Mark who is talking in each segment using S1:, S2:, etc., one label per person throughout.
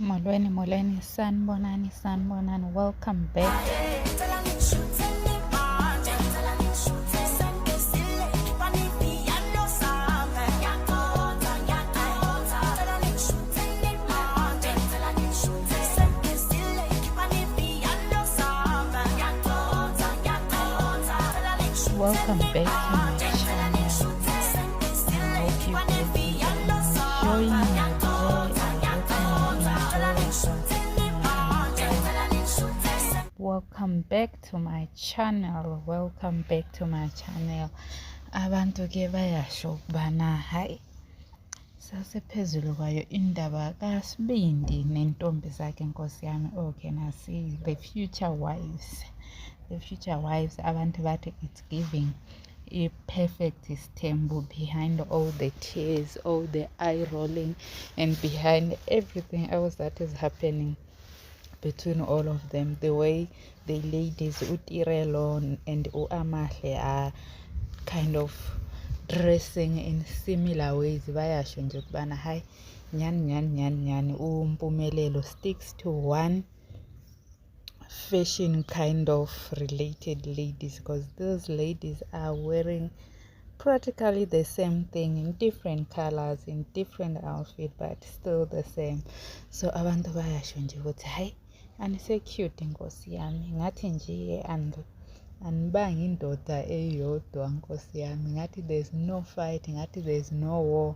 S1: Molweni, sanibonani, welcome back. Welcome back to my channel. I hope you will be enjoying your day. Welcome back to my channel. Abantu ke bayasho ukubana hayi sasephezulu kwayo indaba kaSibindi nentombi zakhe Nkosi yami. Okay, now see the future wives abantu bathi it's giving a perfect stembu behind all the tears, all the eye rolling, and behind everything else that is happening between all of them. The way the ladies Utirelo and Uamahle are kind of dressing in similar ways. Bayasho nje ukubana hayi nyani uMpumelelo sticks to one fashion kind of related ladies, because those ladies are wearing practically the same thing in different colors, in different outfit, but still the same. So abantu bayasho nje ukuthi hayi anise cute Nkosi yami, ngathi nje anibanga indoda eyodwa Nkosi yami, ngathi there's no fight, ngathi there's no war.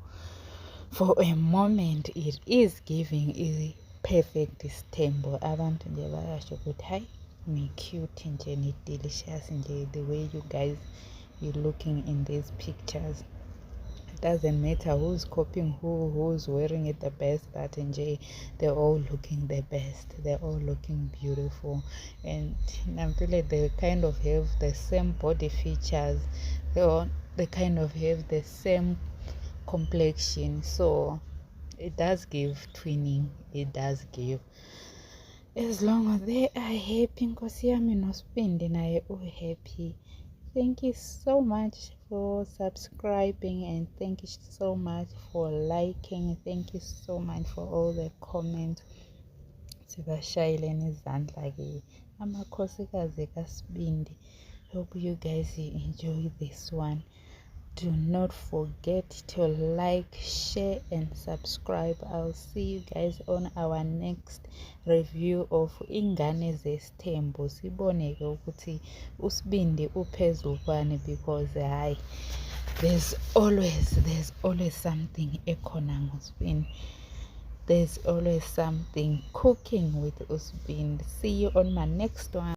S1: For a moment it is giving a perfect stembo. Abantu nje bayasho ukuthi hayi ni cute nje, ni delicious nje, the way you guys you looking in these pictures. It doesn't matter who's copying who's wearing it the best, but nje they're all looking the best, they're all looking beautiful, and I feel like they kind of have the same body features, they kind of have the same complexion, so it does give twinning, it does give, as long as they are happy. Nkosi yami noSibindi naye happy. Thank you so much for subscribing, and thank you so much for liking. Thank you so much for all the comments. Sibashayeleni izandla ke amakhosikazi kaSibindi. Hope you guys enjoy this one. Do not forget to like, share and subscribe. I'll see you guys on our next review of Ingane Zestembu. Sibone ke ukuthi uSibindi uphezulu kwani, because there's always something ekhona ngoSibindi. There's always something cooking with uSibindi. See you on my next one.